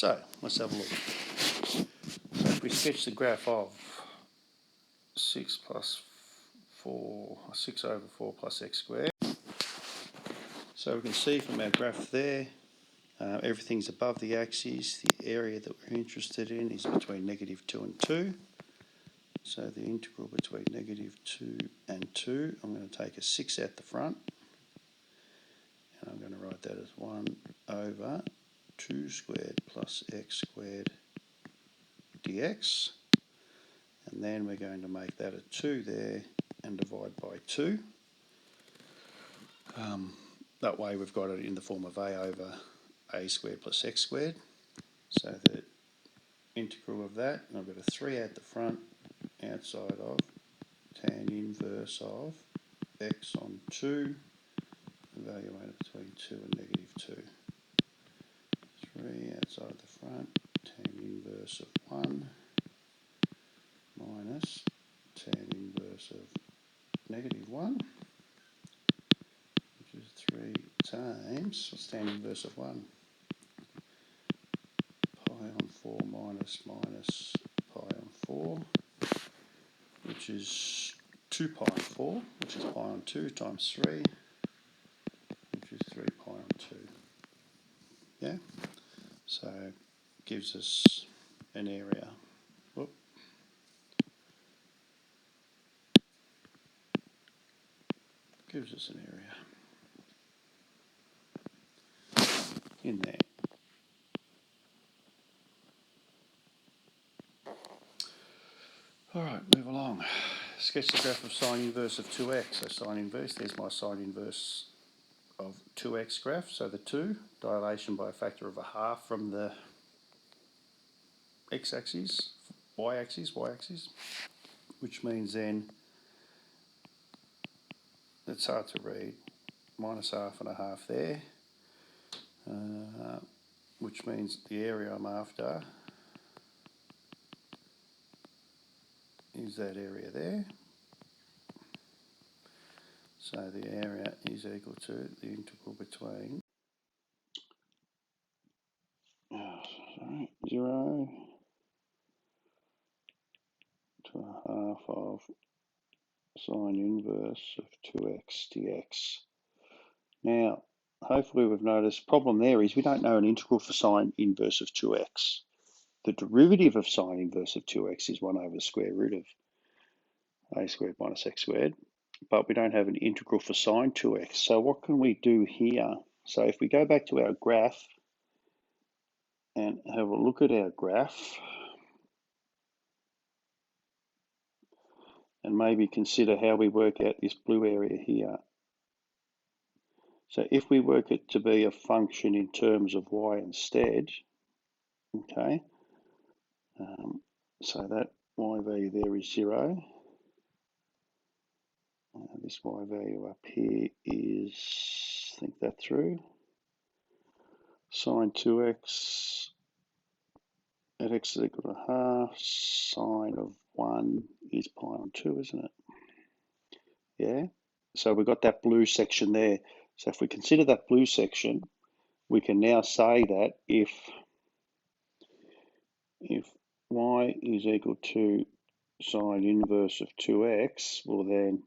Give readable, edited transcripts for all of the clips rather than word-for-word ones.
So let's have a look. So if we sketch the graph of 6 over 4 plus x squared. So we can see from our graph there, everything's above the axis. The area that we're interested in is between -2 and 2. So the integral between -2 and 2, I'm going to take a 6 out the front. And I'm going to write that as 1 over 2 squared plus x squared dx. And then we're going to make that a 2 there and divide by 2. That way we've got it in the form of a over a squared plus x squared. So the integral of that, and I've got a 3 out the front, outside of tan inverse of x on 2, evaluated between 2 and -2. 3 outside the front, tan inverse of 1 minus tan inverse of -1, which is 3 times, what's tan inverse of 1? Pi on 4 minus pi on 4, which is 2 pi on 4, which is pi on 2 times 3, which is 3 pi on 2. Yeah? So it gives us an area. Whoop. Gives us an area in there. Alright, move along. Sketch the graph of sine inverse of 2x. So sine inverse, there's my sine inverse of 2x graph. So the 2, dilation by a factor of a half from the x-axis, y-axis, which means then, it's hard to read, minus half and a half there, which means the area I'm after is that area there. So the area is equal to the integral between 0 to a half of sine inverse of 2x dx. Now, hopefully we've noticed, problem there is we don't know an integral for sine inverse of 2x. The derivative of sine inverse of 2x is 1 over the square root of a squared minus x squared, but we don't have an integral for sine 2x. So what can we do here? So if we go back to our graph and have a look at our graph, and maybe consider how we work out this blue area here. So if we work it to be a function in terms of y instead, okay, so that y value there is 0. This y value up here is, think that through, sine 2x at x is equal to half, sine of 1 is pi on 2, isn't it? Yeah, so we've got that blue section there. So if we consider that blue section, we can now say that if y is equal to sine inverse of 2x, well then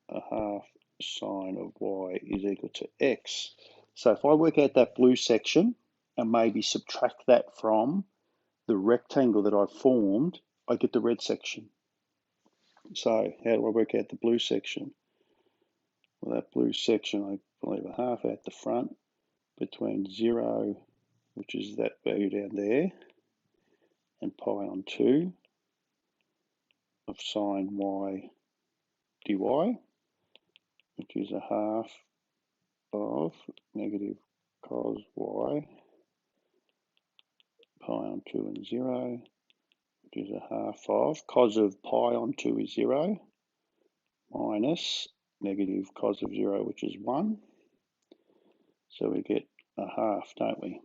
a half sine of y is equal to x. So if I work out that blue section and maybe subtract that from the rectangle that I've formed, I get the red section. So how do I work out the blue section? Well, that blue section, I leave a half out the front between 0, which is that value down there, and pi on 2 of sine y dy, which is a half of negative cos y pi on 2 and 0, which is a half of cos of pi on 2 is 0, minus negative cos of 0, which is 1. So we get a half, don't we?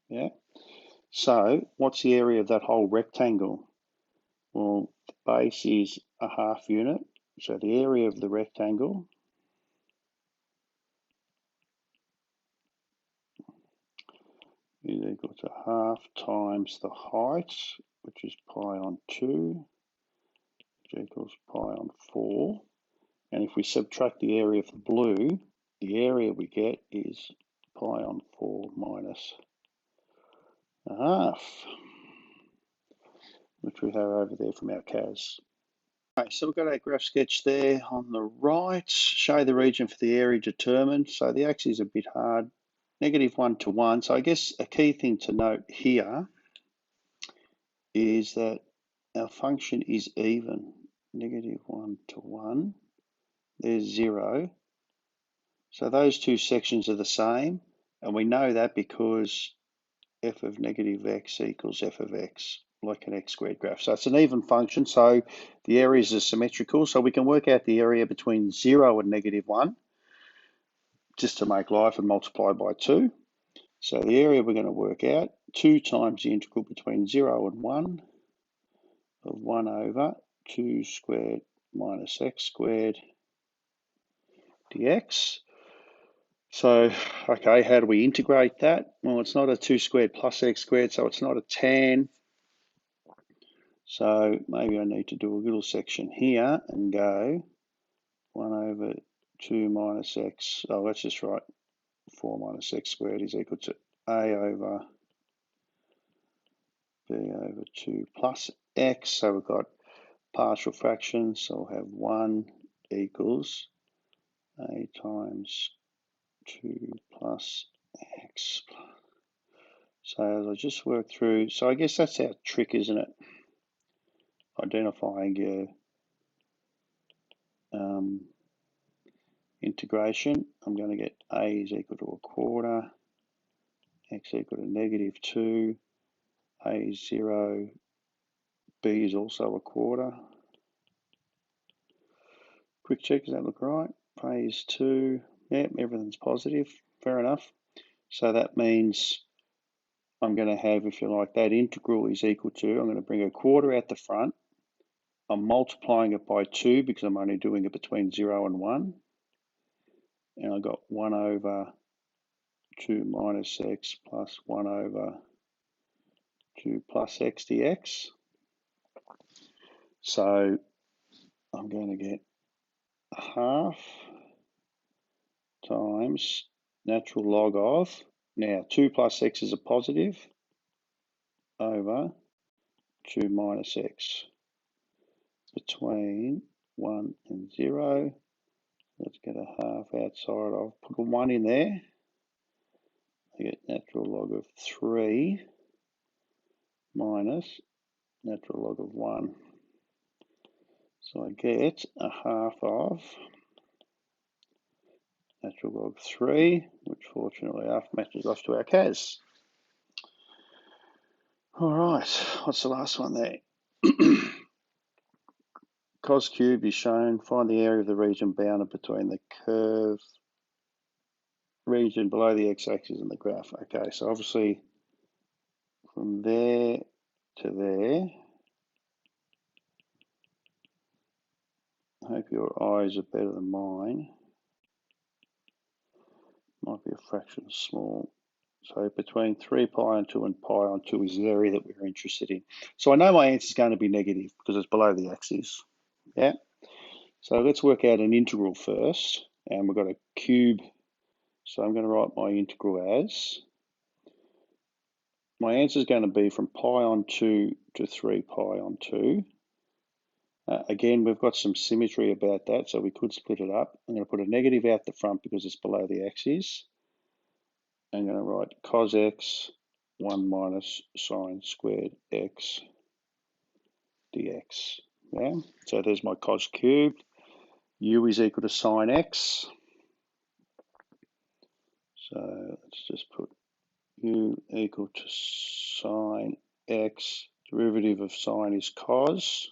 Yeah. So what's the area of that whole rectangle? Well, the base is a half unit. So the area of the rectangle is equal to half times the height, which is pi on 2, which equals pi on 4. And if we subtract the area of the blue, the area we get is pi on 4 minus a half, which we have over there from our CAS. Okay, so we've got our graph sketch there on the right. Show the region for the area determined. So the axis is a bit hard. -1 to 1. So I guess a key thing to note here is that our function is even. -1 to 1. There's 0. So those two sections are the same. And we know that because f of -x equals f of x, like an x squared graph. So it's an even function, so the areas are symmetrical. So we can work out the area between 0 and -1, just to make life, and multiply by 2. So the area we're going to work out, 2 times the integral between 0 and 1 of 1 over 2 squared minus x squared dx. So, okay, how do we integrate that? Well, it's not a 2 squared plus x squared, so it's not a tan. So maybe I need to do a little section here and go 1 over 2 minus x. Oh, let's just write 4 minus x squared is equal to a over b over 2 plus x. So we've got partial fractions. So we'll have 1 equals a times 2 plus x. So as I just work through, so I guess that's our trick, isn't it? Identifying your integration. I'm going to get a is equal to 1/4, x equal to -2, a is 0, b is also 1/4. Quick check, does that look right? A is 2, yeah, everything's positive, fair enough. So that means I'm going to have, if you like, that integral is equal to, I'm going to bring 1/4 out the front. I'm multiplying it by 2 because I'm only doing it between 0 and 1. And I got 1 over 2 minus x plus 1 over 2 plus x dx. So I'm going to get half times natural log of, now 2 plus x is a positive, over 2 minus x between 1 and 0. Let's get a half outside of, put a 1 in there. I get natural log of 3 minus natural log of 1. So I get a half of natural log 3, which fortunately matches off to our CAS. All right, what's the last one there? Cos cubed is shown. Find the area of the region bounded between the curve region below the x-axis and the graph. Okay, so obviously from there to there, I hope your eyes are better than mine. Might be a fraction small. So between 3 pi on 2 and pi on 2 is the area that we're interested in. So I know my answer is going to be negative because it's below the axis. Yeah. So let's work out an integral first. And we've got a cube. So I'm going to write my integral as, my answer is going to be from pi on 2 to 3 pi on 2. Again, we've got some symmetry about that, so we could split it up. I'm going to put a negative out the front because it's below the axis. I'm going to write cos x 1 minus sine squared x dx. Yeah, so there's my cos cubed. U is equal to sine x. So let's just put u equal to sine x. Derivative of sine is cos.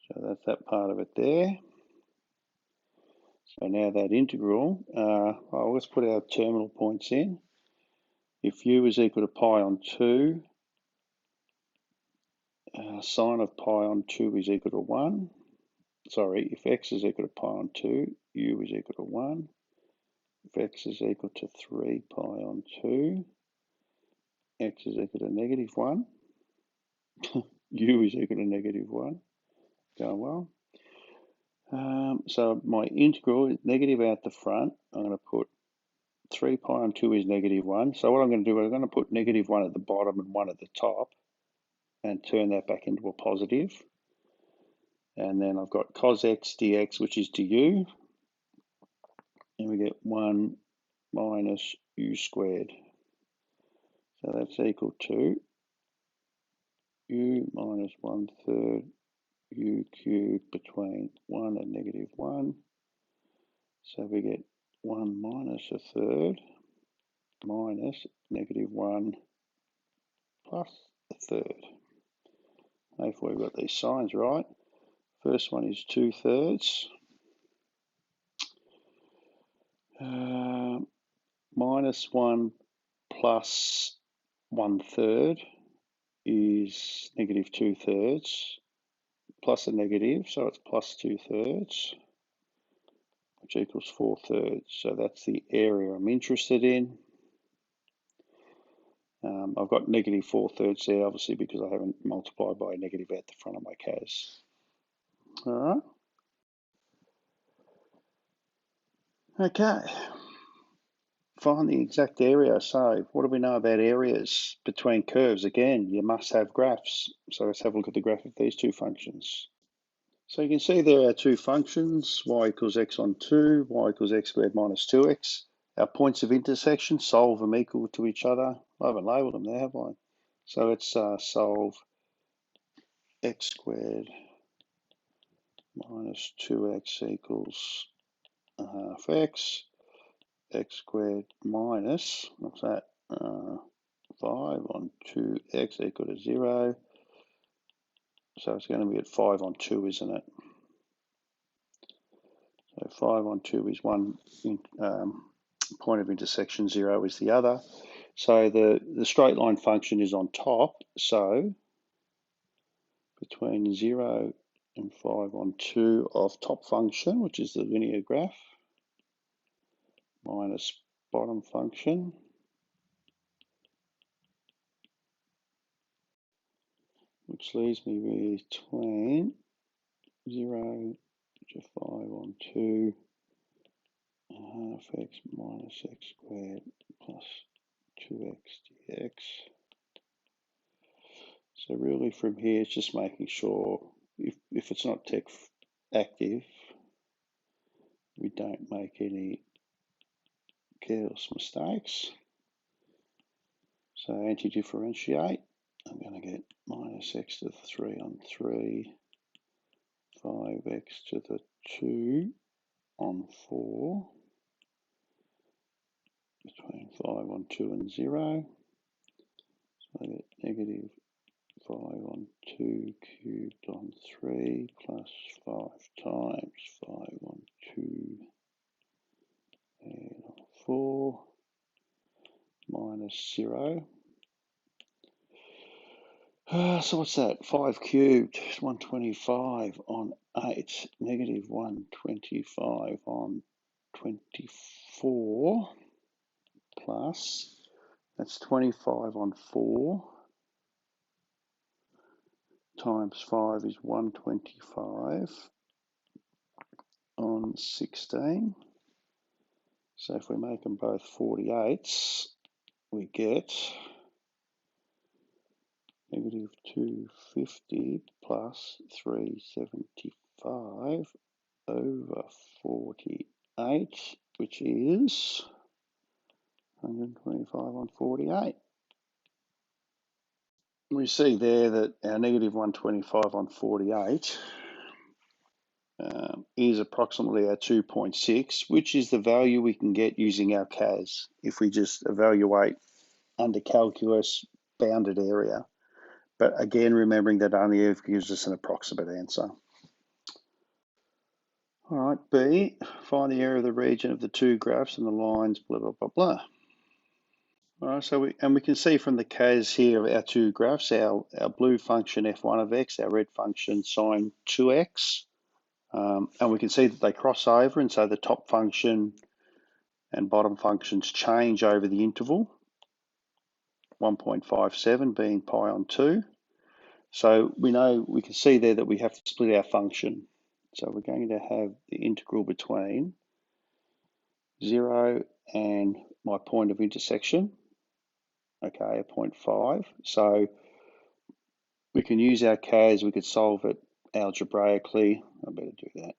So that's that part of it there. So now that integral, well, let's put our terminal points in. If u is equal to pi on 2, sine of pi on 2 is equal to 1. Sorry, if x is equal to pi on 2, u is equal to 1. of x is equal to 3 pi on 2, x is equal to negative 1, u is equal to negative 1, going well. So my integral is negative out the front. I'm going to put 3 pi on 2 is negative 1. So what I'm going to do is I'm going to put negative 1 at the bottom and 1 at the top and turn that back into a positive. And then I've got cos x dx, which is du, and we get 1 minus u squared. So that's equal to u minus 1/3 u cubed between 1 and negative 1. So we get 1 minus 1/3 minus negative 1 plus 1/3. Hopefully we've got these signs right. First one is 2/3. Minus 1 plus 1/3 is negative 2/3 plus a negative, so it's plus 2/3, which equals 4/3. So that's the area I'm interested in. I've got negative 4/3 there, obviously, because I haven't multiplied by a negative at the front of my cas. All right. Okay. Find the exact area. So what do we know about areas between curves? Again, you must have graphs. So let's have a look at the graph of these two functions. So you can see there are two functions, y equals x on 2, y equals x squared minus 2x. Our points of intersection, solve them equal to each other. I haven't labelled them there, have I? So let's solve x squared minus 2x equals a half x. X squared minus, what's that? 5 on 2x equal to 0. So it's going to be at 5 on 2, isn't it? So 5 on 2 is one point of intersection, 0 is the other. So the straight line function is on top. So between 0 and 5 on 2 of top function, which is the linear graph, minus bottom function, which leaves me between 0 to 5 on 2, half x minus x squared plus 2x dx. So really from here, it's just making sure if it's not tech active, we don't make any careless mistakes. So anti-differentiate, I'm going to get minus x to the 3 on 3, 5x to the 2 on 4, between 5 on 2 and 0. So I get negative 5 on 2 cubed on 3 plus 5 times 5 on 2 and on 4 minus 0. So what's that? 5 cubed is 125 on 8, negative 125 on 24 plus, that's 25 on 4 times 5 is 125 on 16. So if we make them both 48s, we get negative 250 plus 375 over 48, which is 125 on 48. We see there that our negative 125 on 48 is approximately our 2.6, which is the value we can get using our CAS if we just evaluate under calculus bounded area. But again, remembering that only gives us an approximate answer. All right, B, find the area of the region of the two graphs and the lines, blah, blah, blah, blah. All right, so we can see from the CAS here of our two graphs, our blue function f1 of x, our red function sine 2x, and we can see that they cross over, and so the top function and bottom functions change over the interval, 1.57 being pi on 2. So we can see there that we have to split our function. So we're going to have the integral between 0 and my point of intersection, okay, 0.5. So we can use our Cas, we could solve it algebraically. I better do that.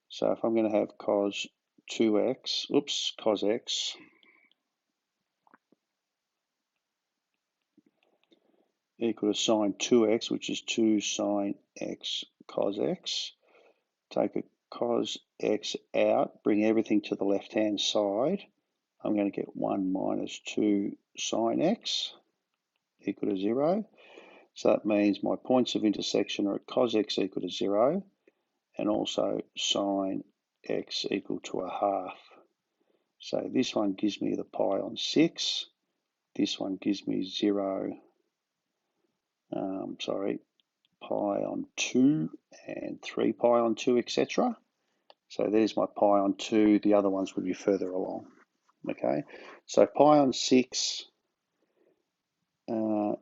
So if I'm going to have cos x equal to sine 2x, which is 2 sine x cos x. Take a cos x out, bring everything to the left-hand side. I'm going to get 1 minus 2 sine x equal to 0. So that means my points of intersection are at cos x equal to 0 and also sine x equal to a half. So this one gives me the pi on 6. This one gives me pi on 2 and 3 pi on 2, etc. So there's my pi on 2. The other ones would be further along. Okay, so pi on 6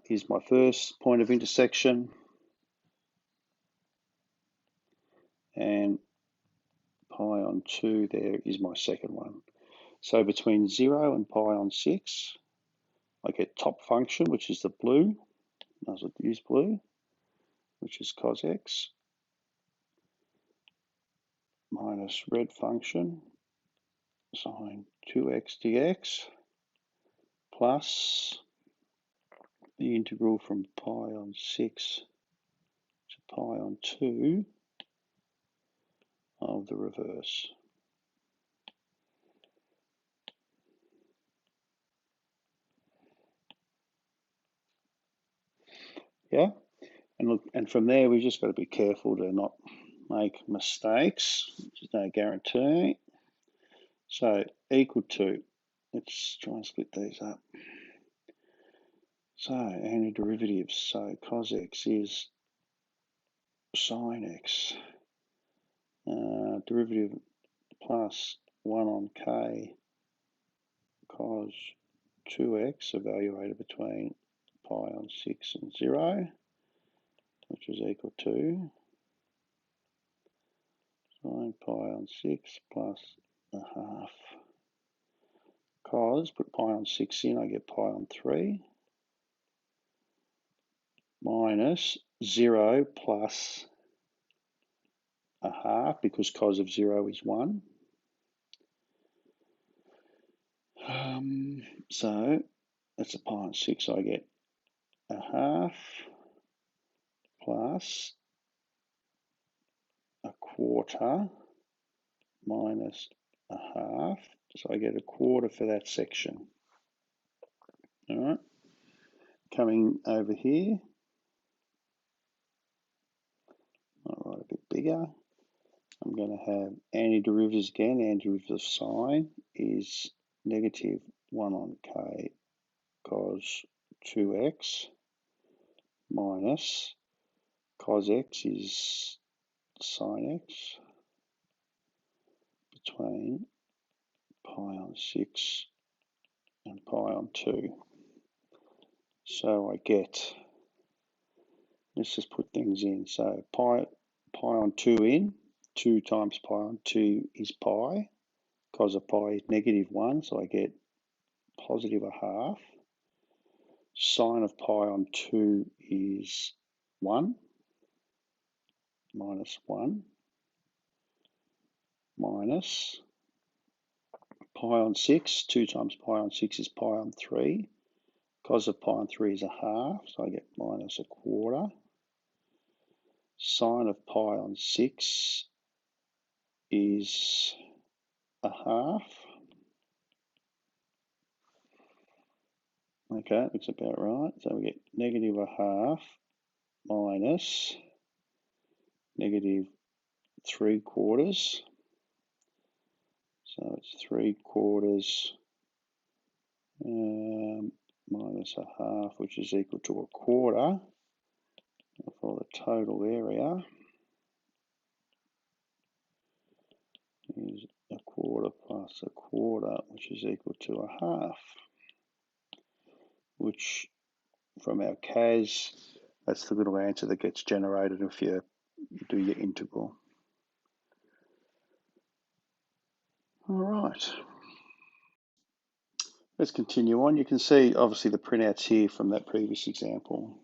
is my first point of intersection, and pi on 2 there is my second one. So between 0 and pi on 6, I get top function, which is the blue. I'll use blue, which is cos x, minus red function, sine 2x dx, plus the integral from pi on 6 to pi on 2 of the reverse. Yeah, and look, and from there we've just got to be careful to not make mistakes. There's no guarantee. So equal to, let's try and split these up. So antiderivatives, so cos x is sine x, derivative plus 1 on k cos 2x evaluated between pi on 6 and 0, which is equal to sine pi on 6 plus a half cos, put pi on 6 in, I get pi on 3, minus 0 plus a half, because cos of 0 is 1. So that's a pi on 6, I get a half plus a quarter minus a half. So I get a quarter for that section. All right. Coming over here, I'll write a bit bigger. I'm going to have antiderivatives again. Antiderivative of sine is negative 1 on k cos 2x minus cos x is sine x between pi on 6 and pi on 2. So I get, let's just put things in. So pi on 2 in, 2 times pi on 2 is pi. Cos of pi is negative 1, so I get positive a half. Sine of pi on 2 is 1, minus 1, minus pi on 6, 2 times pi on 6 is pi on 3. Cos of pi on 3 is a half, so I get minus a quarter. Sine of pi on 6 is a half. Okay, looks about right. So we get negative a half minus negative 3/4. So it's 3/4 minus a half, which is equal to a quarter for the total area is a quarter plus a quarter, which is equal to a half, which from our CAS, that's the little answer that gets generated if you do your integral. All right. Let's continue on. You can see obviously the printouts here from that previous example,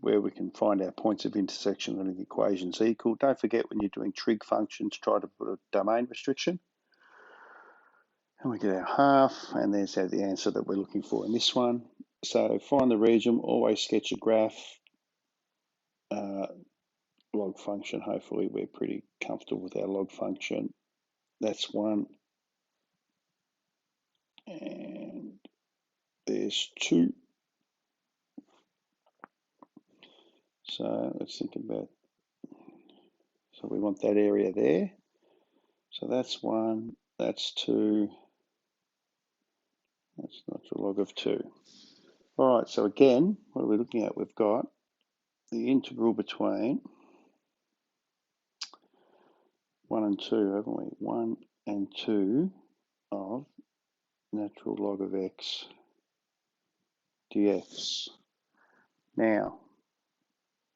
where we can find our points of intersection when the equation's equal. Don't forget when you're doing trig functions, try to put a domain restriction. And we get our half, and there's the answer that we're looking for in this one. So find the region, always sketch a graph, log function. Hopefully we're pretty comfortable with our log function. That's one. And there's two. So let's think about, so we want that area there. So that's one, that's two, that's natural log of two. All right, so again, what are we looking at? We've got the integral between 1 and 2, haven't we? 1 and 2 of natural log of x dx. Now,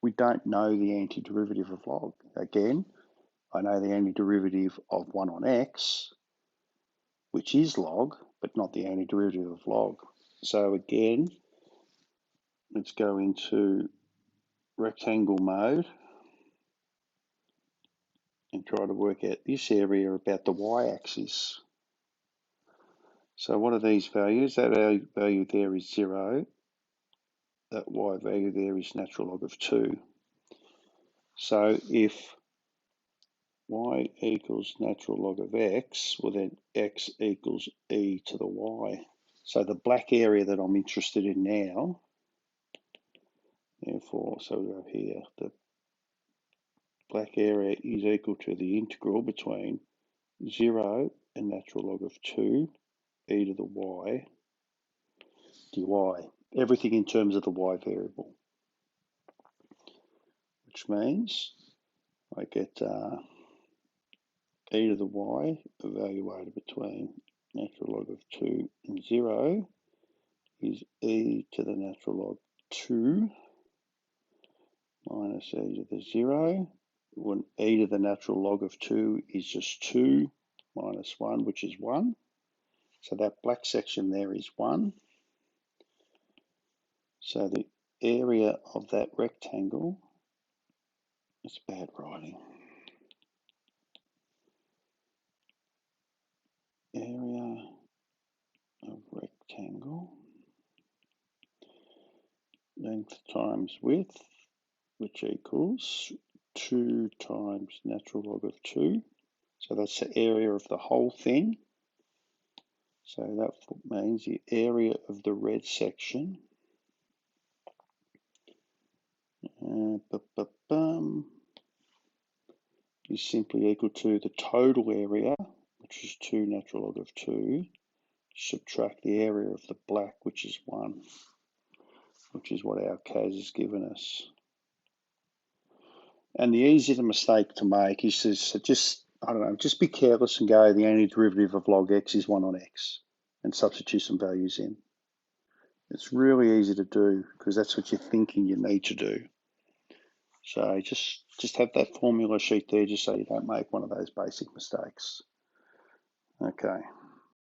we don't know the antiderivative of log. Again, I know the antiderivative of 1 on x, which is log, but not the antiderivative of log. So again, let's go into rectangle mode and try to work out this area about the y-axis. So what are these values? That value there is 0. That y value there is natural log of 2. So if y equals natural log of x, well then x equals e to the y. So the black area that I'm interested in now, therefore, so we go here, the black area is equal to the integral between 0 and natural log of 2 e to the y dy. Everything in terms of the y variable, which means I get e to the y evaluated between natural log of 2 and 0 is e to the natural log 2 minus e to the 0, when e to the natural log of 2 is just 2 minus 1, which is 1. So that black section there is 1. So the area of that rectangle, it's bad writing, area of rectangle, length times width, which equals 2 times natural log of 2. So that's the area of the whole thing. So that means the area of the red section is simply equal to the total area, which is 2 natural log of 2, subtract the area of the black, which is 1, which is what our CAS has given us. And the easiest mistake to make is to just, I don't know, just be careless and go the antiderivative of log x is 1 on x and substitute some values in. It's really easy to do because that's what you're thinking you need to do. So just have that formula sheet there just so you don't make one of those basic mistakes. Okay.